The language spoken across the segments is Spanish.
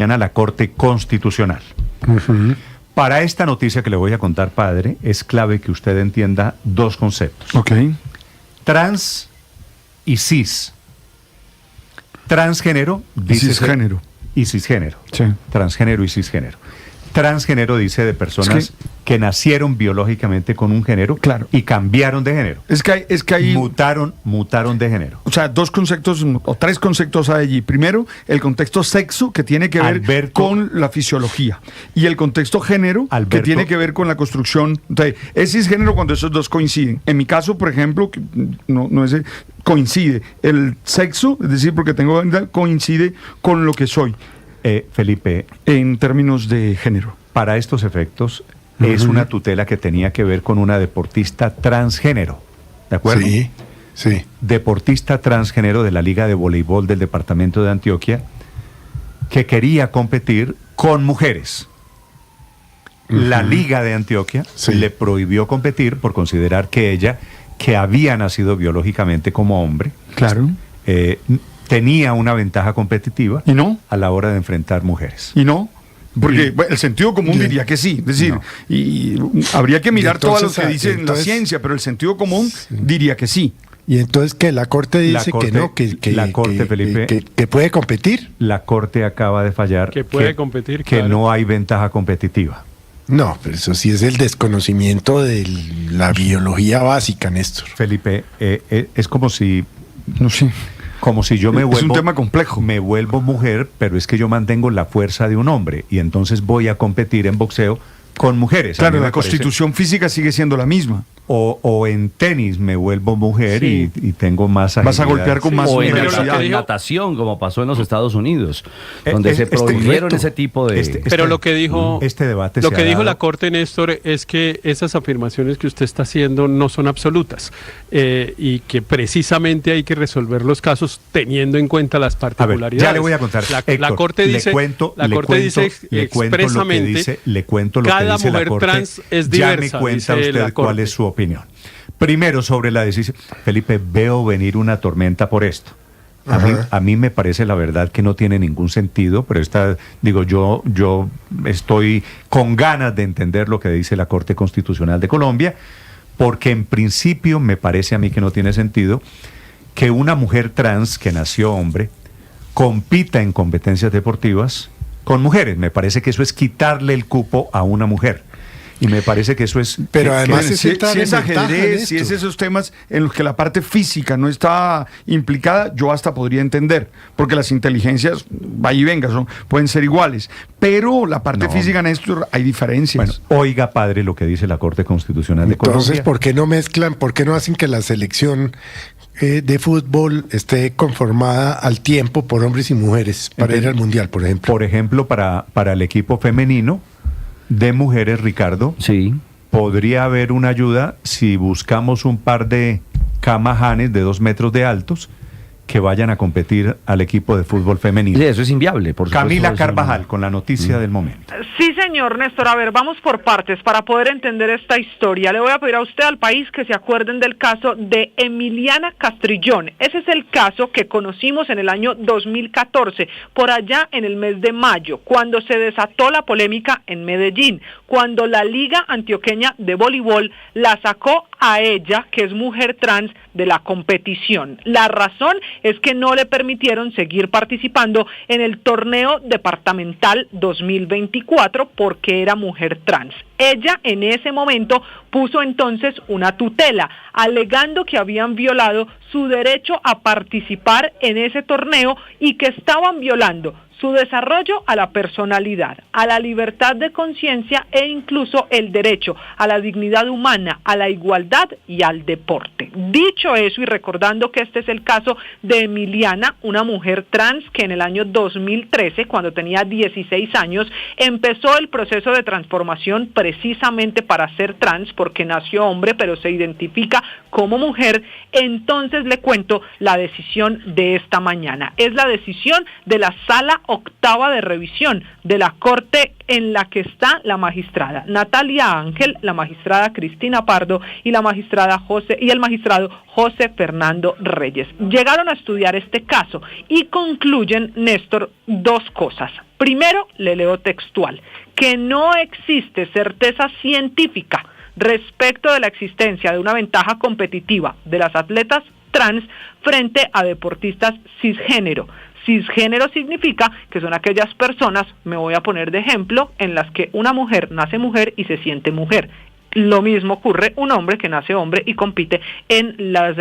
mañana la Corte Constitucional. Uh-huh. Para esta noticia que le voy a contar, padre, es clave que usted entienda dos conceptos. Ok. Trans y cis. Transgénero dice... Cisgénero. Y cisgénero. Sí. Transgénero y cisgénero. Transgénero dice de personas que nacieron biológicamente con un género, claro, y cambiaron de género. Es que hay mutaron de género. O sea, dos conceptos o tres conceptos hay allí. Primero, el contexto sexo, que tiene que ver con la fisiología. Y el contexto género, que tiene que ver con la construcción. Entonces, es cisgénero cuando esos dos coinciden. En mi caso, por ejemplo, que no es coincide. El sexo, es decir, porque tengo coincide con lo que soy. Felipe, en términos de género. Para estos efectos, es una tutela que tenía que ver con una deportista transgénero. ¿De acuerdo? Sí, sí. Deportista transgénero de la Liga de Voleibol del Departamento de Antioquia, que quería competir con mujeres. La Liga de Antioquia le prohibió competir por considerar que ella, que había nacido biológicamente como hombre, claro, tenía una ventaja competitiva a la hora de enfrentar mujeres. ¿Y no? Porque el sentido común diría que sí. Es decir, y habría que mirar todo lo que dice la ciencia, pero el sentido común diría que sí. Y entonces que la Corte dice que no, Felipe, que puede competir. La Corte acaba de fallar que puede competir, que no hay ventaja competitiva. No, pero eso sí es el desconocimiento de la biología básica, Néstor. Felipe, es como si... No sé. Como si yo es un tema complejo. Me vuelvo mujer, pero es que yo mantengo la fuerza de un hombre y entonces voy a competir en boxeo con mujeres. Claro, la constitución física sigue siendo la misma. O en tenis me vuelvo mujer y tengo más agilidad. Vas a golpear con más velocidad. O en natación, como pasó en los Estados Unidos, donde se prohibieron ese tipo de... Pero lo que dijo, debate lo que dijo la Corte, Néstor, es que esas afirmaciones que usted está haciendo no son absolutas y que precisamente hay que resolver los casos teniendo en cuenta las particularidades. Ya le voy a contar. La Corte dice expresamente le cuento lo que dice cada mujer la Corte. Trans es diversa. Ya me cuenta usted cuál es su opinión. Primero, sobre la decisión. Felipe, veo venir una tormenta por esto. A mí me parece la verdad que no tiene ningún sentido, pero yo estoy con ganas de entender lo que dice la Corte Constitucional de Colombia, porque en principio me parece a mí que no tiene sentido que una mujer trans que nació hombre compita en competencias deportivas con mujeres. Me parece que eso es quitarle el cupo a una mujer. Y me parece que eso es... Pero además si es ajedrez, si es esos temas en los que la parte física no está implicada, yo hasta podría entender, porque las inteligencias, vaya y venga, pueden ser iguales. Pero la parte física, Néstor, hay diferencias. Bueno, oiga, padre, lo que dice la Corte Constitucional de Colombia. Entonces, ¿por qué no mezclan, por qué no hacen que la selección de fútbol esté conformada al tiempo por hombres y mujeres para ir al Mundial, por ejemplo? Por ejemplo, para el equipo femenino de mujeres, Ricardo, podría haber una ayuda si buscamos un par de camajanes de 2 metros de altos que vayan a competir al equipo de fútbol femenino. Sí, eso es inviable, por supuesto. Camila Carvajal, con la noticia del momento. Sí, señor Néstor. A ver, vamos por partes para poder entender esta historia. Le voy a pedir a usted, al país, que se acuerden del caso de Emiliana Castrillón. Ese es el caso que conocimos en el año 2014, por allá en el mes de mayo, cuando se desató la polémica en Medellín, cuando la Liga Antioqueña de Voleibol la sacó a ella, que es mujer trans, de la competición. La razón es que no le permitieron seguir participando en el torneo departamental 2024 porque era mujer trans. Ella en ese momento puso entonces una tutela, alegando que habían violado su derecho a participar en ese torneo y que estaban violando su desarrollo a la personalidad, a la libertad de conciencia e incluso el derecho a la dignidad humana, a la igualdad y al deporte. Dicho eso y recordando que este es el caso de Emiliana, una mujer trans que en el año 2013, cuando tenía 16 años, empezó el proceso de transformación precisamente para ser trans, porque nació hombre pero se identifica como mujer. Entonces le cuento la decisión de esta mañana. Es la decisión de la Sala octava de revisión de la Corte en la que está la magistrada Natalia Ángel, la magistrada Cristina Pardo y el magistrado José Fernando Reyes. Llegaron a estudiar este caso y concluyen, Néstor, dos cosas. Primero, le leo textual, que no existe certeza científica respecto de la existencia de una ventaja competitiva de las atletas trans frente a deportistas cisgénero. Cisgénero significa que son aquellas personas, me voy a poner de ejemplo, en las que una mujer nace mujer y se siente mujer. Lo mismo ocurre un hombre que nace hombre y compite en las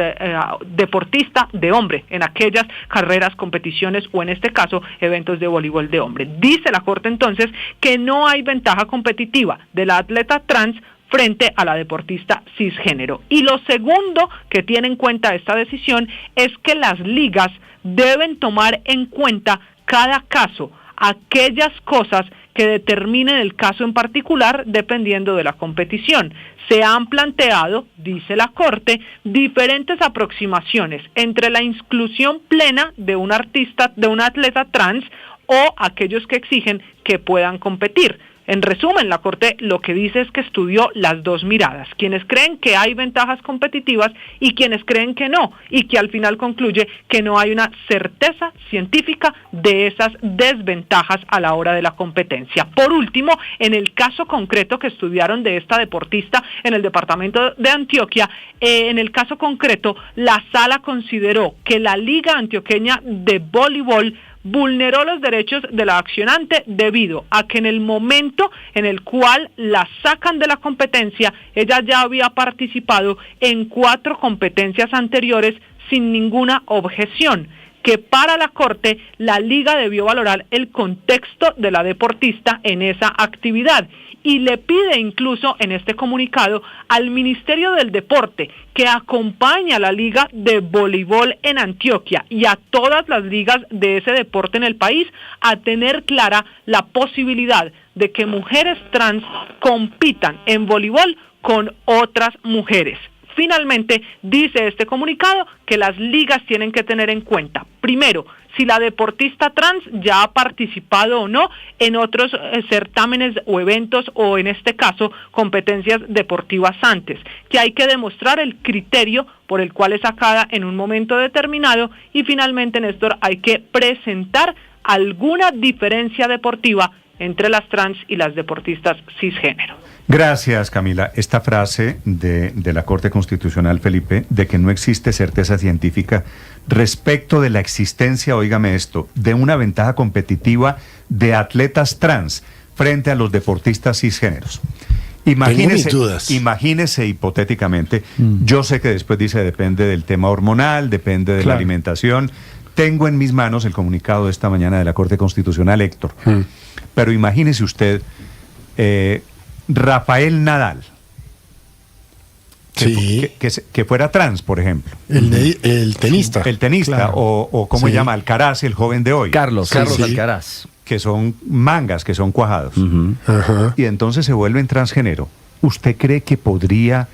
deportista de hombre, en aquellas carreras, competiciones o en este caso eventos de voleibol de hombre. Dice la Corte entonces que no hay ventaja competitiva de la atleta trans frente a la deportista cisgénero. Y lo segundo que tiene en cuenta esta decisión es que las ligas deben tomar en cuenta cada caso, aquellas cosas que determinen el caso en particular dependiendo de la competición. Se han planteado, dice la Corte, diferentes aproximaciones entre la inclusión plena de un atleta trans o aquellos que exigen que puedan competir. En resumen, la Corte lo que dice es que estudió las dos miradas, quienes creen que hay ventajas competitivas y quienes creen que no, y que al final concluye que no hay una certeza científica de esas desventajas a la hora de la competencia. Por último, en el caso concreto que estudiaron de esta deportista en el departamento de Antioquia, en el caso concreto, la sala consideró que la Liga Antioqueña de Voleibol vulneró los derechos de la accionante debido a que en el momento en el cual la sacan de la competencia, ella ya había participado en 4 competencias anteriores sin ninguna objeción, que para la Corte la Liga debió valorar el contexto de la deportista en esa actividad y le pide incluso en este comunicado al Ministerio del Deporte que acompaña a la Liga de Voleibol en Antioquia y a todas las ligas de ese deporte en el país a tener clara la posibilidad de que mujeres trans compitan en voleibol con otras mujeres. Finalmente, dice este comunicado que las ligas tienen que tener en cuenta, primero, si la deportista trans ya ha participado o no en otros certámenes o eventos o en este caso competencias deportivas antes, que hay que demostrar el criterio por el cual es sacada en un momento determinado y finalmente, Néstor, hay que presentar alguna diferencia deportiva entre las trans y las deportistas cisgénero. Gracias, Camila. Esta frase de la Corte Constitucional, Felipe, de que no existe certeza científica respecto de la existencia, óigame esto, de una ventaja competitiva de atletas trans frente a los deportistas cisgéneros. Imagínese hipotéticamente, yo sé que después dice depende del tema hormonal, depende de la alimentación. Tengo en mis manos el comunicado de esta mañana de la Corte Constitucional, Héctor. Pero imagínese usted, Rafael Nadal, que fuera trans, por ejemplo. El tenista. El tenista, claro. o ¿cómo se llama? Alcaraz, el joven de hoy. Carlos Alcaraz. Que son mangas, que son cuajados. Y entonces se vuelven transgénero. ¿Usted cree que podría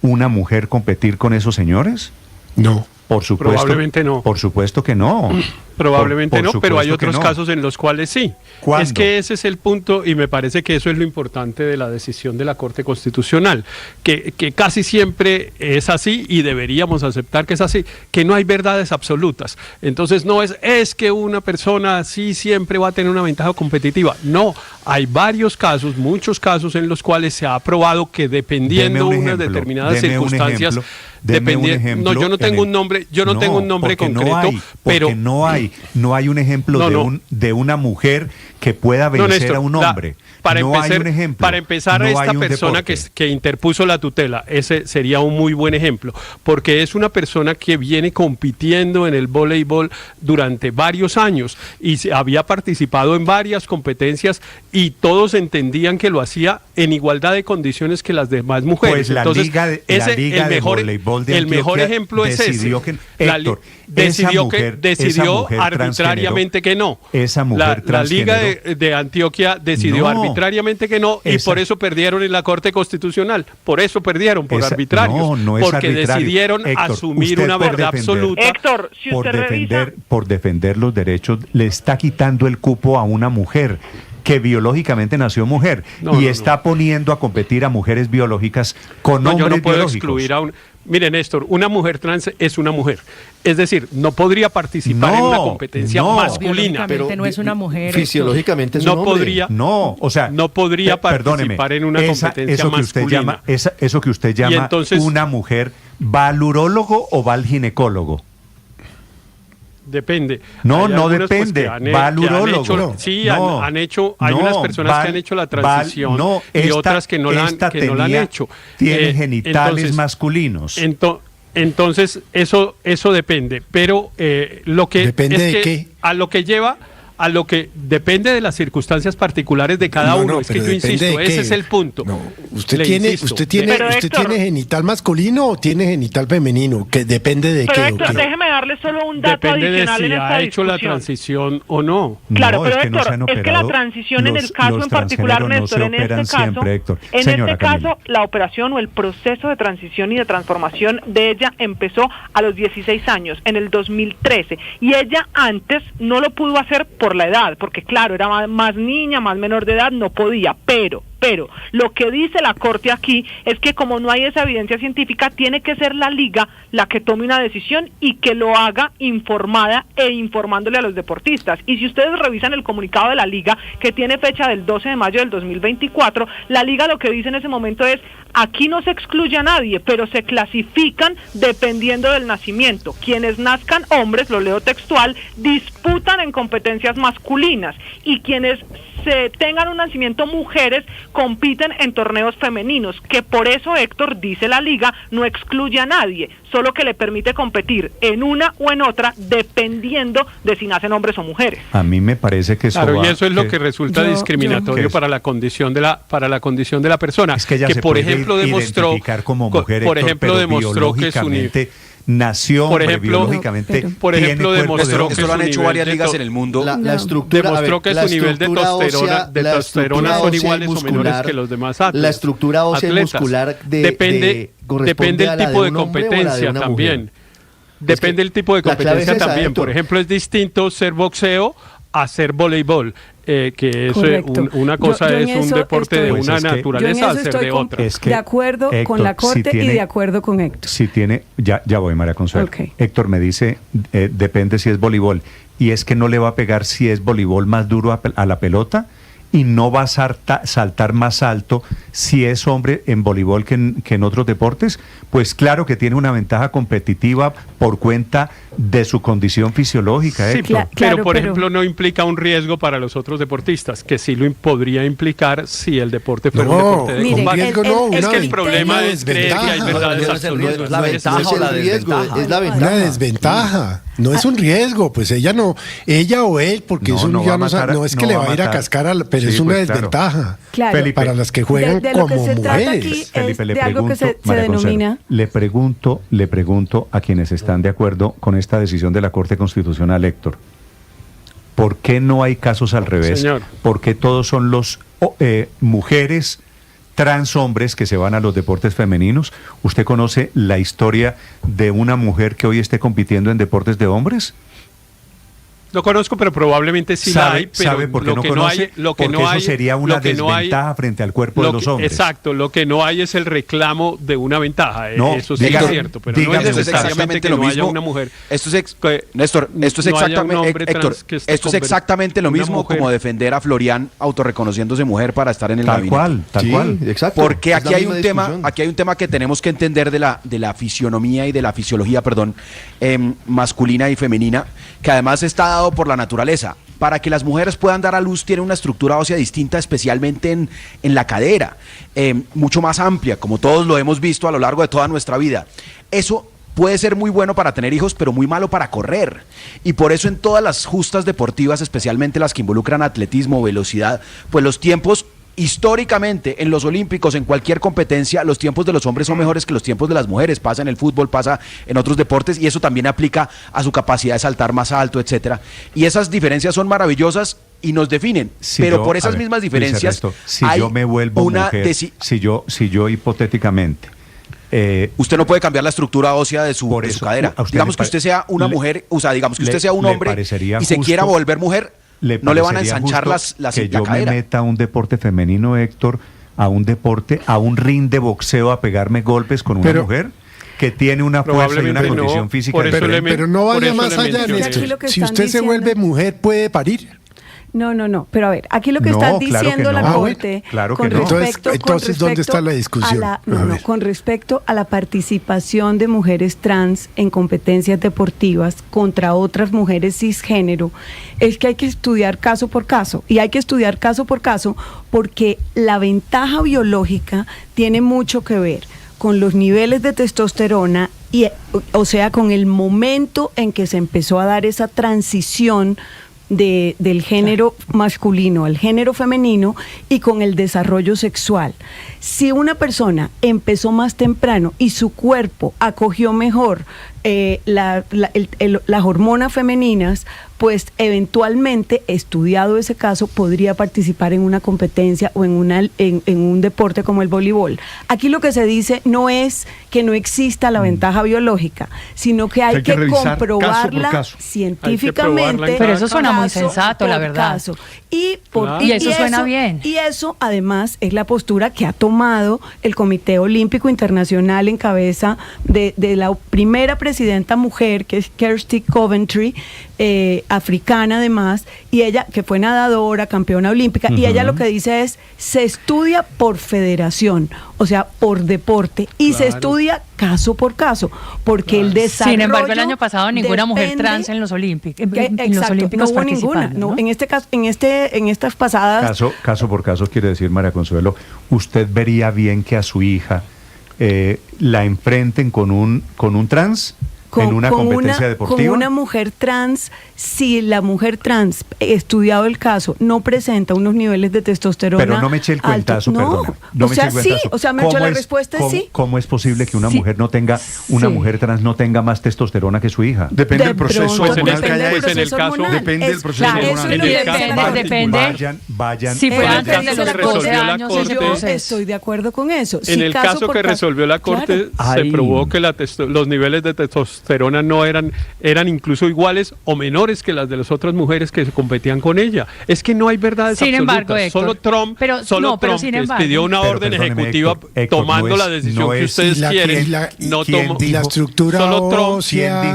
una mujer competir con esos señores? No. Por supuesto, probablemente no. Por supuesto que no. Probablemente no, pero hay otros casos en los cuales sí. ¿Cuándo? Es que ese es el punto y me parece que eso es lo importante de la decisión de la Corte Constitucional, que casi siempre es así y deberíamos aceptar que es así, que no hay verdades absolutas. Entonces no es que una persona así siempre va a tener una ventaja competitiva. No, hay varios casos, muchos casos en los cuales se ha probado que dependiendo de unas determinadas circunstancias... No, yo no tengo un nombre, tengo un nombre concreto, pero no hay un ejemplo de una mujer que pueda vencer a un hombre. Para empezar, esta persona que interpuso la tutela, ese sería un muy buen ejemplo, porque es una persona que viene compitiendo en el voleibol durante varios años y había participado en varias competencias y todos entendían que lo hacía en igualdad de condiciones que las demás mujeres. Pues la Liga de Voleibol Control de el mejor Antioquia ejemplo es decidió ese. que, Héctor, decidió arbitrariamente que no. Esa mujer la Liga de Antioquia decidió arbitrariamente que no, y por eso perdieron en la Corte Constitucional. Por eso perdieron, por arbitrarios. No es porque arbitrario. decidieron Héctor, asumir una verdad absoluta. Héctor, si usted por defender los derechos, le está quitando el cupo a una mujer que biológicamente nació mujer está poniendo a competir a mujeres biológicas con hombres yo no puedo biológicos. Excluir a Mire, Néstor, una mujer trans es una mujer. Es decir, no podría participar en una competencia masculina. Pero no es una mujer. Fisiológicamente es un hombre. No podría participar en una competencia masculina. Eso que usted llama entonces, una mujer, ¿va al urólogo o va al ginecólogo? Depende. No depende. Va al urólogo. Hay unas personas que han hecho la transición y otras que no la han hecho. Tiene genitales masculinos. Entonces, eso depende. Pero lo que ¿depende de qué? A lo que depende de las circunstancias particulares de cada uno. Es que yo insisto, ese es el punto. ¿Usted tiene genital masculino o tiene genital femenino? Que depende de qué. Héctor, déjeme darle solo un dato adicional en esta discusión. Depende de si ha hecho la transición o no. Claro, pero Héctor, es que la transición en el caso en particular, Néstor, en este caso, la operación o el proceso de transición y de transformación de ella empezó a los 16 años, en el 2013, y ella antes no lo pudo hacer por la edad, porque claro, era más niña, más menor de edad, no podía, pero lo que dice la Corte aquí es que como no hay esa evidencia científica, tiene que ser la liga la que tome una decisión y que lo haga informada e informándole a los deportistas. Y si ustedes revisan el comunicado de la liga, que tiene fecha del 12 de mayo del 2024, la liga lo que dice en ese momento es: aquí no se excluye a nadie, pero se clasifican dependiendo del nacimiento. Quienes nazcan hombres, lo leo textual, disputan en competencias masculinas, y quienes se tengan un nacimiento mujeres compiten en torneos femeninos, que por eso, Héctor, dice la liga, no excluye a nadie, solo que le permite competir en una o en otra dependiendo de si nacen hombres o mujeres. A mí me parece que y eso es lo que resulta discriminatorio para la condición de la persona. Es que ella por ejemplo demostró como mujer, por ejemplo demostró que su nació biológicamente. Por ejemplo, demostró que esto lo han hecho varias ligas en el mundo. La estructura, demostró que su nivel de testosterona son iguales o menores que los demás atletas. La estructura ósea y muscular depende el tipo de competencia también. Depende el tipo de competencia también. Por ejemplo, es distinto ser boxeo a ser voleibol. Que es una cosa yo es un deporte de una naturaleza al ser de otra. De acuerdo con la Corte y de acuerdo con Héctor. Si tiene, ya voy, María Consuelo. Héctor me dice, depende si es voleibol, y es que no le va a pegar si es voleibol más duro a la pelota, y no va a saltar más alto si es hombre en voleibol que en otros deportes. Pues claro que tiene una ventaja competitiva por cuenta de su condición fisiológica. Sí, pero por ejemplo no implica un riesgo para los otros deportistas, que sí lo podría implicar si el deporte fuera un deporte de combate. Es que el problema es creer que hay verdades absolutas. ¿La ventaja o la desventaja? Es la ventaja. Una desventaja. No es un riesgo, pues ella o él, porque no es que le va a ir a cascar, pero es una desventaja. Claro. Felipe, para las que juegan como mujeres. Felipe, de algo que se denomina. Le pregunto a quienes están de acuerdo con esta decisión de la Corte Constitucional, Héctor, ¿por qué no hay casos al revés? Señor. ¿Por qué todos son los mujeres trans hombres que se van a los deportes femeninos? ¿Usted conoce la historia de una mujer que hoy esté compitiendo en deportes de hombres? Lo conozco, pero probablemente sí la hay. Pero ¿sabe por qué no conoce? Porque eso sería una desventaja frente al cuerpo de los hombres. Exacto, lo que no hay es el reclamo de una ventaja. Eso sí es cierto, pero no es necesariamente que no haya una mujer. Néstor, esto es exactamente lo mismo como defender a Florian autorreconociéndose mujer para estar en el gabinete. Tal cual. Exacto. Porque aquí hay un tema que tenemos que entender de la fisionomía y de la fisiología, masculina y femenina, que además está dado por la naturaleza. Para que las mujeres puedan dar a luz, tiene una estructura ósea distinta, especialmente en la cadera, mucho más amplia, como todos lo hemos visto a lo largo de toda nuestra vida. Eso puede ser muy bueno para tener hijos, pero muy malo para correr. Y por eso en todas las justas deportivas, especialmente las que involucran atletismo o velocidad, pues los tiempos históricamente en los olímpicos, en cualquier competencia, los tiempos de los hombres son mejores que los tiempos de las mujeres. Pasa en el fútbol, pasa en otros deportes, y eso también aplica a su capacidad de saltar más alto, etcétera. Y esas diferencias son maravillosas y nos definen, pero por esas mismas diferencias si yo me vuelvo mujer, si yo hipotéticamente usted no puede cambiar la estructura ósea de su cadera. Digamos que usted sea una mujer, o sea, digamos que usted sea un hombre y se quiera volver mujer, no le van a ensanchar la que yo cadera. Me meta a un deporte femenino, Héctor, a un ring de boxeo a pegarme golpes con una mujer que tiene una fuerza y una condición física. Pero no vaya más allá en esto. Si usted se vuelve mujer, ¿puede parir? No, pero a ver, aquí lo que están diciendo la Corte, con respecto, entonces ¿dónde está la discusión? Con respecto a la participación de mujeres trans en competencias deportivas contra otras mujeres cisgénero, es que hay que estudiar caso por caso, y hay que estudiar caso por caso porque la ventaja biológica tiene mucho que ver con los niveles de testosterona, y, o sea, con el momento en que se empezó a dar esa transición del género masculino al género femenino y con el desarrollo sexual. Si una persona empezó más temprano y su cuerpo acogió mejor las hormonas femeninas, pues eventualmente, estudiado ese caso, podría participar en una competencia o en un deporte como el voleibol. Aquí lo que se dice no es que no exista la ventaja biológica, sino que hay que comprobarla científicamente. Pero eso suena muy sensato, la verdad. Y eso suena bien. Y eso, además, es la postura que ha tomado el Comité Olímpico Internacional en cabeza de la primera presidenta mujer, que es Kirsty Coventry, africana además, y ella, que fue nadadora, campeona olímpica, y ella lo que dice es, se estudia por federación, o sea, por deporte, y se estudia caso por caso, porque el desarrollo... Sin embargo, el año pasado ninguna mujer trans en los Olímpicos. No hubo ninguna. ¿No? En este caso, en estas pasadas... Caso por caso quiere decir, María Consuelo, ¿usted vería bien que a su hija la enfrenten con un trans? ¿En una competencia deportiva? Con una mujer trans, si la mujer trans, estudiado el caso, no presenta unos niveles de testosterona. Pero no me eché el cuentazo, perdona. No me he hecho la respuesta sí. ¿Cómo es posible que una mujer no tenga, mujer trans no tenga más testosterona que su hija? Depende del proceso hormonal que haya hecho. Depende del proceso hormonal. Depende. Vayan. Si fue antes de los 12 años, yo estoy de acuerdo con eso. En el caso que resolvió la Corte, se probó que los niveles de testosterona no eran incluso iguales o menores que las de las otras mujeres que se competían con ella. Es que no hay verdades sin absolutas. Embargo, Héctor, solo Trump expidió una orden ejecutiva tomando la decisión que ustedes quieren. No tomó. La estructura solo Trump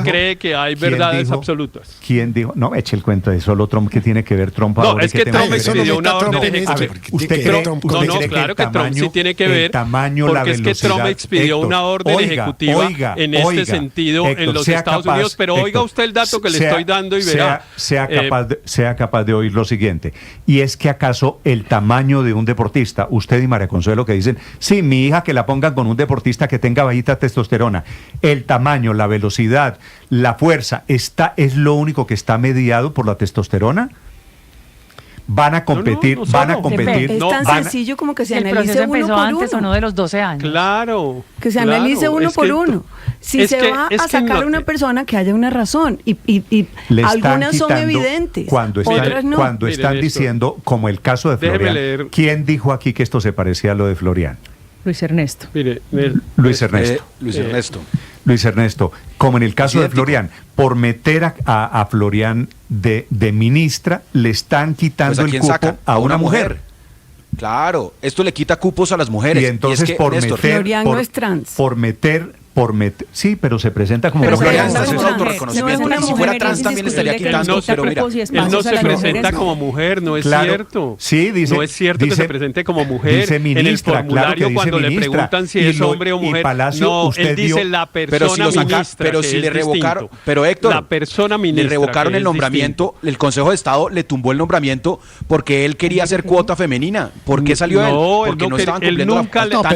cree que hay verdades absolutas. ¿Quién dijo? No, eche el cuento de solo Trump. ¿Qué tiene que ver Trump ahora? No, es que Trump expidió una orden ejecutiva. ¿Usted cree claro que Trump sí tiene que ver, porque es que Trump expidió una orden ejecutiva en este sentido en los Estados Unidos, pero oiga usted el dato que le estoy dando y verá. Sea capaz de oír lo siguiente, y es que acaso el tamaño de un deportista, usted y María Consuelo que dicen, sí, mi hija que la pongan con un deportista que tenga bajita testosterona, el tamaño, la velocidad, la fuerza, es lo único que está mediado por la testosterona. Van a competir. Es tan sencillo como que se analice uno por antes uno. O no de los 12 años. Claro. Que se analice uno por uno. Si se va a sacar una persona, que haya una razón. Y algunas son evidentes. Otras no. Cuando están diciendo, como el caso de Florian, ¿quién dijo aquí que esto se parecía a lo de Florian? Luis Ernesto. Luis Ernesto, como en el caso de Florian, por meter a Florian de ministra, le están quitando el cupo a una mujer. Claro, esto le quita cupos a las mujeres. Y entonces Florian no es trans. Por meter, sí, pero se presenta como mujer. Florian Pero es autorreconocimiento. Y si fuera trans también le estaría quitando, pero mira. Él no se presenta como mujer, no es cierto. Sí, dice. No es cierto que se presente como mujer. Dice ministra, en el formulario cuando le preguntan si es hombre o mujer. No, él dice la persona ministra. Pero si le revocaron, pero Héctor, la persona ministra. Le revocaron el nombramiento, el Consejo de Estado le tumbó el nombramiento porque él quería hacer cuota femenina. ¿Por qué salió él? Porque no estaban cumpliendo la cuota.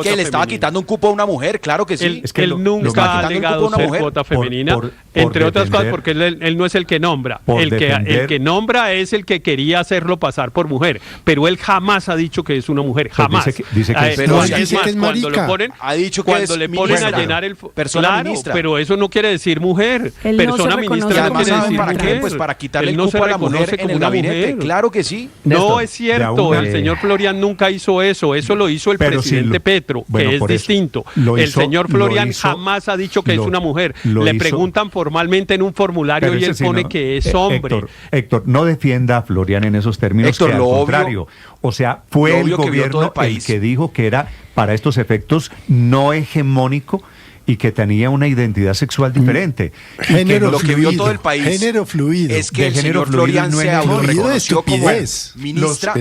Que le estaba quitando un cupo a una mujer, claro que sí. Él nunca ha negado ser cuota femenina, entre otras cosas porque él no es el que nombra. El que nombra es el que quería hacerlo pasar por mujer, pero él jamás ha dicho que es una mujer, jamás. Dice que es marica. Ha dicho que cuando le ponen a llenar el persona ministra. Pero eso no quiere decir mujer. Persona ministra no quiere decir ¿para mujer. qué? Pues para quitarle el no cupo a la mujer en el gabinete. Claro que sí. No es cierto, el señor Florian nunca hizo eso lo hizo el presidente Petro, que es distinto. El señor Florian jamás ha dicho que es una mujer. Le preguntan formalmente en un formulario y él pone que es hombre. Héctor, no defienda a Florian en esos términos, que al contrario. O sea, fue el gobierno el que dijo que era para estos efectos no hegemónico y que tenía una identidad sexual diferente. Género lo que vio todo el país género fluido. Es que el señor Florian se autorreconoció como ministra,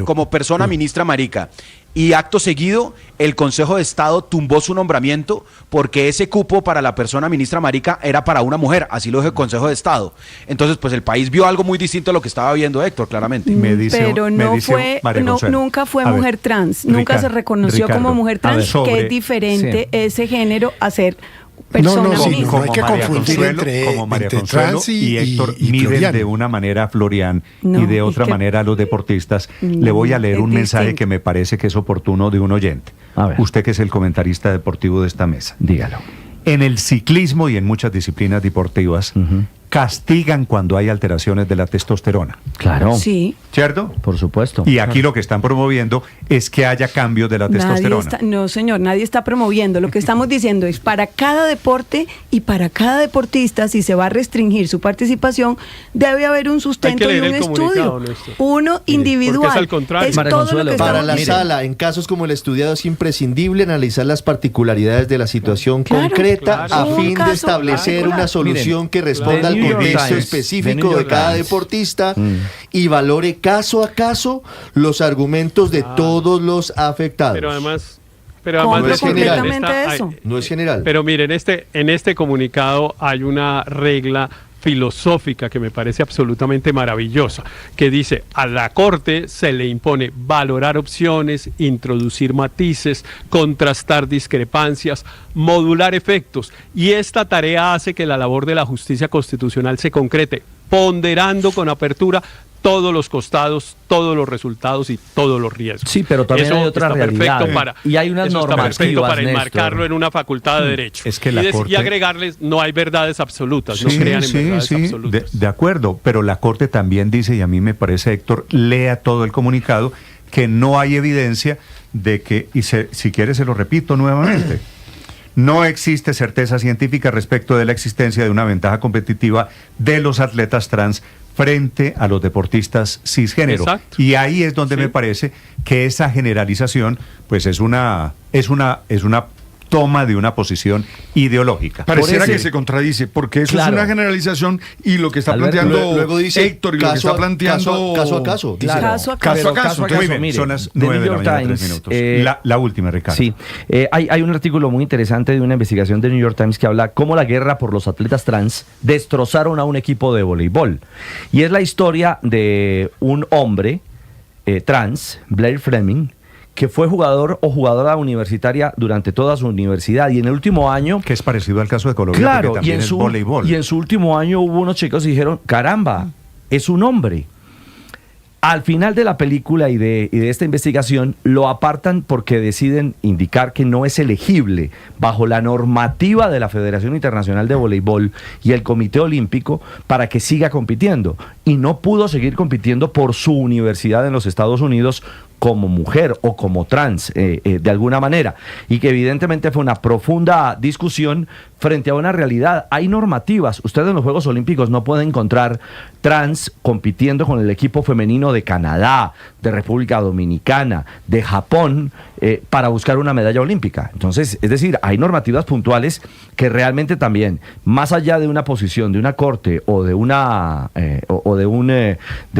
como persona ministra marica. Y acto seguido, el Consejo de Estado tumbó su nombramiento porque ese cupo para la persona ministra marica era para una mujer, así lo dijo el Consejo de Estado. Entonces, pues el país vio algo muy distinto a lo que estaba viendo Héctor, claramente. Pero nunca fue mujer trans, nunca se reconoció como mujer trans, que es diferente ese género a ser persona misma. No hay que confundir entre trans y Héctor y miden Florian. de una manera a Florian y de otra manera a los deportistas. Le voy a leer un mensaje que me parece que es oportuno de un oyente. Usted que es el comentarista deportivo de esta mesa. Dígalo. En el ciclismo y en muchas disciplinas deportivas castigan cuando hay alteraciones de la testosterona. Claro. Sí. ¿Cierto? Por supuesto. Y aquí lo que están promoviendo es que haya cambios de la testosterona. No, señor, nadie está promoviendo. Lo que estamos diciendo es para cada deporte y para cada deportista, si se va a restringir su participación, debe haber un sustento y un estudio. Uno individual. Es al contrario. Es todo lo que para la sala, en casos como el estudiado, es imprescindible analizar las particularidades de la situación concreta a fin de establecer una solución que responda al contexto específico de cada deportista y valore caso a caso los argumentos de todos los afectados. Pero además no es general. Eso. No es general. Pero miren, en este comunicado hay una regla filosófica que me parece absolutamente maravillosa, que dice: a la Corte se le impone valorar opciones, introducir matices, contrastar discrepancias, modular efectos, y esta tarea hace que la labor de la justicia constitucional se concrete, ponderando con apertura todos los costados, todos los resultados y todos los riesgos. Sí, pero también eso hay otra realidad. Y hay unas normativas, está perfecto para enmarcarlo en una facultad de derecho. Es que la Corte... y agregarles, no hay verdades absolutas, no crean en verdades absolutas. De acuerdo, pero la Corte también dice, y a mí me parece, Héctor, lea todo el comunicado, que no hay evidencia de que, si quiere se lo repito nuevamente, no existe certeza científica respecto de la existencia de una ventaja competitiva de los atletas trans frente a los deportistas cisgénero. Exacto. Y ahí es donde me parece que esa generalización pues es una toma de una posición ideológica. Pareciera que se contradice, porque eso es una generalización y lo que está planteando luego dice Héctor y lo que está planteando... Caso a caso. Caso a caso. Muy bien, mire, son las 9 de la mañana, 3 minutos. La última, Ricardo. Sí, hay un artículo muy interesante de una investigación de New York Times que habla cómo la guerra por los atletas trans destrozaron a un equipo de voleibol. Y es la historia de un hombre trans, Blair Fleming, que fue jugador o jugadora universitaria durante toda su universidad, y en el último año... Que es parecido al caso de Colombia, claro, porque también es voleibol. Y en su último año hubo unos chicos que dijeron, caramba, es un hombre. Al final de la película y de esta investigación lo apartan porque deciden indicar que no es elegible bajo la normativa de la Federación Internacional de Voleibol y el Comité Olímpico para que siga compitiendo. Y no pudo seguir compitiendo por su universidad en los Estados Unidos como mujer o como trans, de alguna manera. Y que evidentemente fue una profunda discusión frente a una realidad. Hay normativas. Usted en los Juegos Olímpicos no puede encontrar trans compitiendo con el equipo femenino de Canadá, de República Dominicana, de Japón, para buscar una medalla olímpica. Entonces, es decir, hay normativas puntuales que realmente también, más allá de una posición de una corte o de una de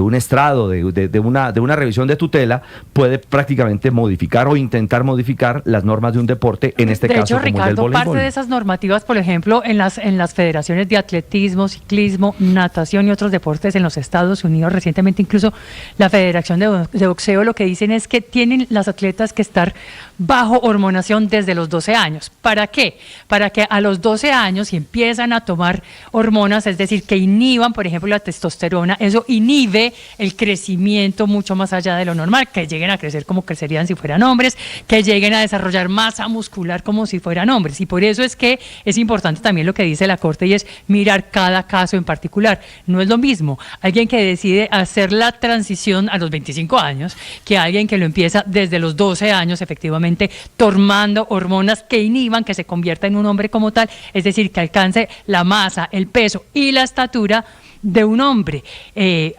un estrado, de una revisión de tutela, puede prácticamente modificar o intentar modificar las normas de un deporte, en este caso hecho, como Ricardo, el del voleibol. parte de esas normativas, por ejemplo, en las federaciones de atletismo, ciclismo, natación y otros deportes en los Estados Unidos, recientemente incluso la Federación de Boxeo, lo que dicen es que tienen las atletas que estar estar bajo hormonación desde los 12 años. ¿Para qué? Para que a los 12 años, si empiezan a tomar hormonas, es decir, que inhiban, por ejemplo, la testosterona, eso inhibe el crecimiento mucho más allá de lo normal, que lleguen a crecer como crecerían si fueran hombres, que lleguen a desarrollar masa muscular como si fueran hombres. Y por eso es que es importante también lo que dice la Corte, y es mirar cada caso en particular. No es lo mismo alguien que decide hacer la transición a los 25 años que alguien que lo empieza desde los 12 años, efectivamente, tomando hormonas que inhiban que se convierta en un hombre como tal, es decir, que alcance la masa, el peso y la estatura de un hombre.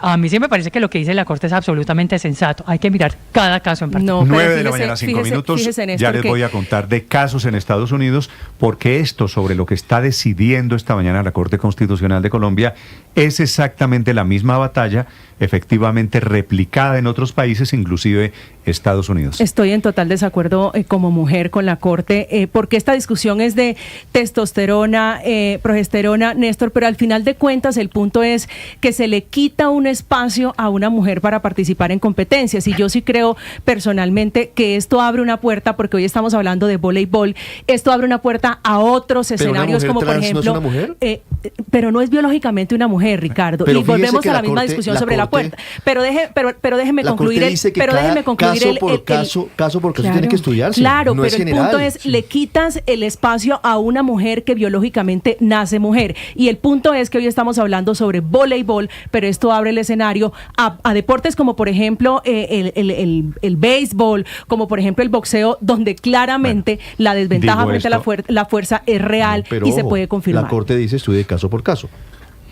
A mí sí me parece que lo que dice la Corte es absolutamente sensato. Hay que mirar cada caso en particular. 9 de la mañana, 5 minutos. Ya les voy a contar de casos en Estados Unidos, porque esto sobre lo que está decidiendo esta mañana la Corte Constitucional de Colombia es exactamente la misma batalla, efectivamente replicada en otros países, inclusive Estados Unidos. Estoy en total desacuerdo como mujer con la Corte, porque esta discusión es de testosterona, progesterona, Néstor, pero al final de cuentas el punto es que se le quita un espacio a una mujer para participar en competencias, y yo sí creo personalmente que esto abre una puerta, porque hoy estamos hablando de voleibol, esto abre una puerta a otros escenarios, como por ejemplo, ¿no es una mujer? Pero no es biológicamente una mujer, Ricardo, y volvemos a la misma discusión sobre la puerta. Pero déjeme concluir caso por caso tiene que estudiarse. Claro, no pero el punto es, le quitas el espacio a una mujer que biológicamente nace mujer, y el punto es que hoy estamos hablando sobre voleibol, pero esto abre el escenario a deportes como por ejemplo el béisbol, como por ejemplo el boxeo, donde claramente la desventaja frente a la fuerza es real, y se puede confirmar. La Corte dice estudie caso por caso.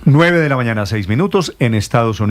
9 de la mañana, 6 minutos en Estados Unidos.